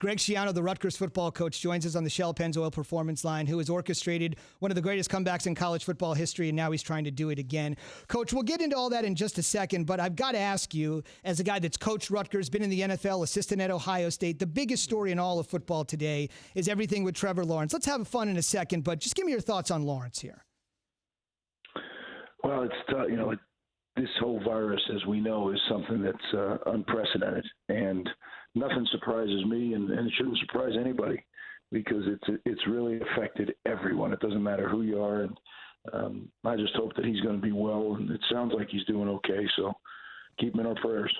Greg Schiano, the Rutgers football coach, joins us on the Shell Pennzoil Performance Line, who has orchestrated one of the greatest comebacks in college football history, and now he's trying to do it again. Coach, we'll get into all that in just a second, but I've got to ask you, as a guy that's coached Rutgers, been in the NFL, assistant at Ohio State, the biggest story in all of football today is everything with Trevor Lawrence. Let's have fun in a second, but just give me your thoughts on Lawrence here. Well, it's this whole virus, as we know, is something that's unprecedented, and nothing surprises me, and it shouldn't surprise anybody, because it's really affected everyone. It doesn't matter who you are, and I just hope that he's going to be well, and it sounds like he's doing okay, so keep him in our prayers.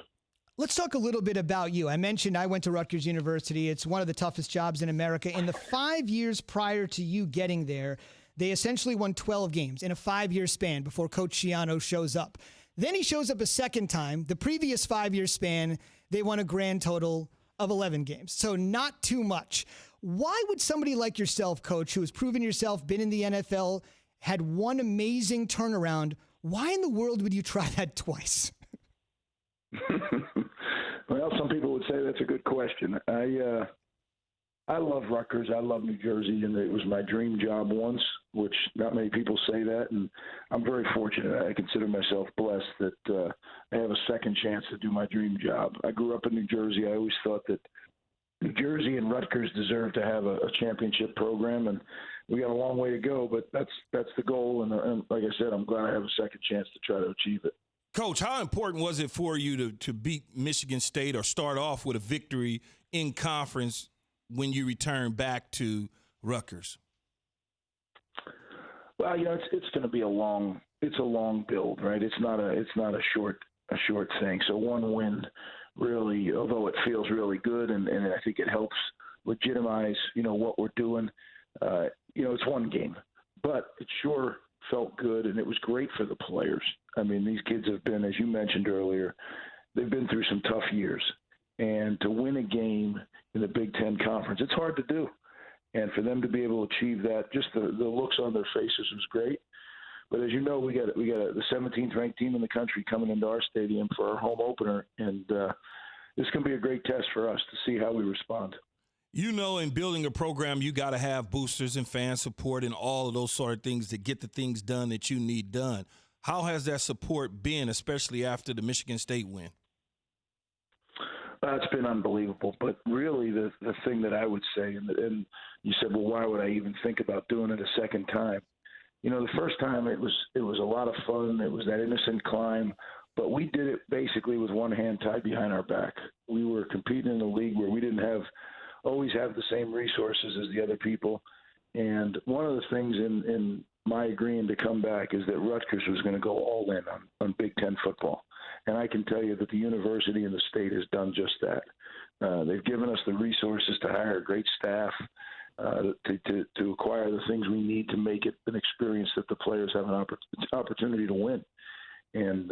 Let's talk a little bit about you. I mentioned I went to Rutgers University. It's one of the toughest jobs in America. In the 5 years prior to you getting there, they essentially won 12 games in a 5-year span before Coach Schiano shows up. Then he shows up a second time. The previous 5-year span, they won a grand total of 11 games. So not too much. Why would somebody like yourself, Coach, who has proven yourself, been in the NFL, had one amazing turnaround, why in the world would you try that twice? Well, some people would say that's a good question. I love Rutgers. I love New Jersey, and it was my dream job once, which not many people say that, and I'm very fortunate. I consider myself blessed that I have a second chance to do my dream job. I grew up in New Jersey. I always thought that New Jersey and Rutgers deserve to have a championship program, and we got a long way to go, but that's the goal, and like I said, I'm glad I have a second chance to try to achieve it. Coach, how important was it for you to beat Michigan State or start off with a victory in conference when you return back to Rutgers? Well, it's going to be a long build, right? It's not a short thing. So one win really, although it feels really good, and I think it helps legitimize, what we're doing. It's one game, but it sure felt good, and it was great for the players. I mean, these kids have been, as you mentioned earlier, they've been through some tough years. And to win a game in the Big Ten Conference, it's hard to do. And for them to be able to achieve that, just the looks on their faces was great. But as you know, we got the 17th ranked team in the country coming into our stadium for our home opener, and this can be a great test for us to see how we respond. In building a program, you got to have boosters and fan support and all of those sort of things to get the things done that you need done. How has that support been, especially after the Michigan State win? It's been unbelievable. But really the thing that I would say, and you said, well, why would I even think about doing it a second time? The first time it was a lot of fun. It was that innocent climb. But we did it basically with one hand tied behind our back. We were competing in a league where we didn't always have the same resources as the other people. And one of the things in my agreeing to come back is that Rutgers was going to go all in on Big Ten football. And I can tell you that the university and the state has done just that. They've given us the resources to hire a great staff, to acquire the things we need to make it an experience that the players have an opportunity to win. And,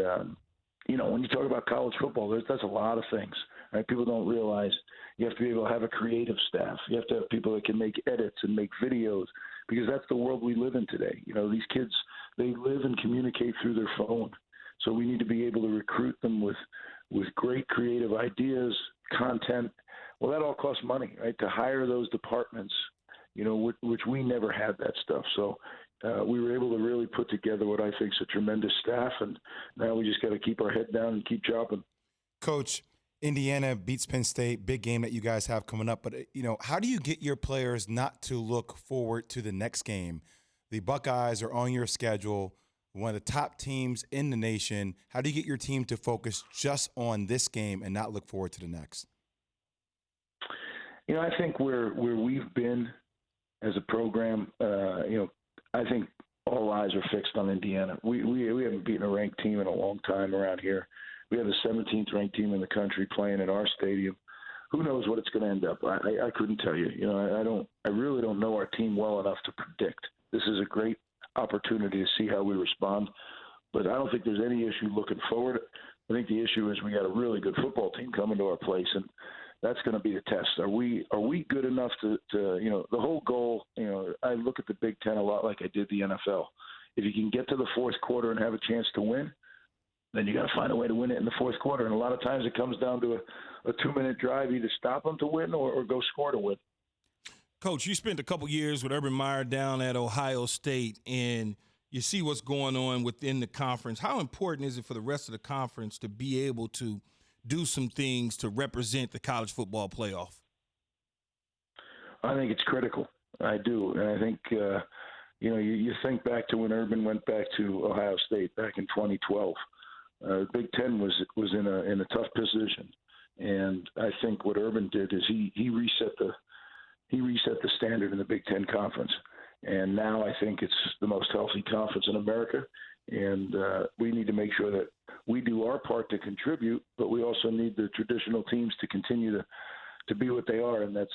when you talk about college football, that's a lot of things. Right? People don't realize you have to be able to have a creative staff. You have to have people that can make edits and make videos, because that's the world we live in today. These kids, they live and communicate through their phone. So we need to be able to recruit them with great creative ideas, content. Well, that all costs money, right? To hire those departments, which we never had that stuff. So we were able to really put together what I think is a tremendous staff, and now we just got to keep our head down and keep chopping. Coach, Indiana beats Penn State, big game that you guys have coming up. But, how do you get your players not to look forward to the next game? The Buckeyes are on your schedule, one of the top teams in the nation. How do you get your team to focus just on this game and not look forward to the next? I think where we've been as a program, I think all eyes are fixed on Indiana. We haven't beaten a ranked team in a long time around here. We have the 17th ranked team in the country playing at our stadium. Who knows what it's going to end up? I couldn't tell you. I really don't know our team well enough to predict. This is a great opportunity to see how we respond, but I don't think there's any issue looking forward. I think the issue is we got a really good football team coming to our place, and that's going to be the test. Are we good enough to the whole goal? I look at the Big Ten a lot like I did the NFL. If you can get to the fourth quarter and have a chance to win, then you got to find a way to win it in the fourth quarter. And a lot of times it comes down to a 2-minute drive, either stop them to win or go score to win. Coach, you spent a couple years with Urban Meyer down at Ohio State, and you see what's going on within the conference. How important is it for the rest of the conference to be able to do some things to represent the college football playoff? I think it's critical. I do. And I think, you think back to when Urban went back to Ohio State back in 2012. Big Ten was in a tough position. And I think what Urban did is he reset the standard in the Big Ten Conference. And now I think it's the most healthy conference in America. And we need to make sure that we do our part to contribute, but we also need the traditional teams to continue to be what they are, and that's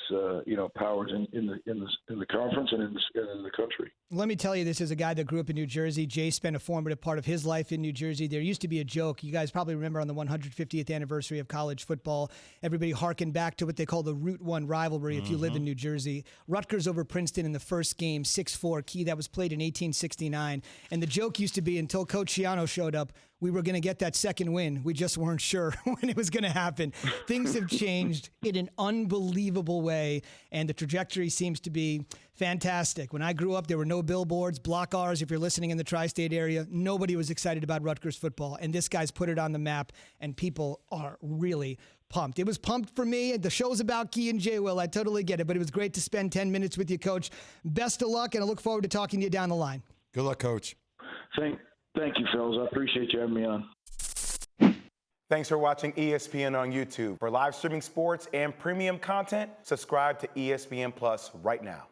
powers in the conference and in the country. Let me tell you, this is a guy that grew up in New Jersey. Jay spent a formative part of his life in New Jersey. There used to be a joke. You guys probably remember on the 150th anniversary of college football, everybody harkened back to what they call the Route 1 rivalry if you live in New Jersey. Rutgers over Princeton in the first game, 6-4 key. That was played in 1869. And the joke used to be, until Coach Schiano showed up, we were going to get that second win. We just weren't sure when it was going to happen. Things have changed in an unbelievable way, and the trajectory seems to be fantastic. When I grew up, there were no billboards, block R's. If you're listening in the tri-state area, nobody was excited about Rutgers football, and this guy's put it on the map, and people are really pumped. It was pumped for me. The show's about Key and JWill. I totally get it, but it was great to spend 10 minutes with you, Coach. Best of luck, and I look forward to talking to you down the line. Good luck, Coach. Thank you, fellas. I appreciate you having me on. Thanks for watching ESPN on YouTube. For live streaming sports and premium content, subscribe to ESPN Plus right now.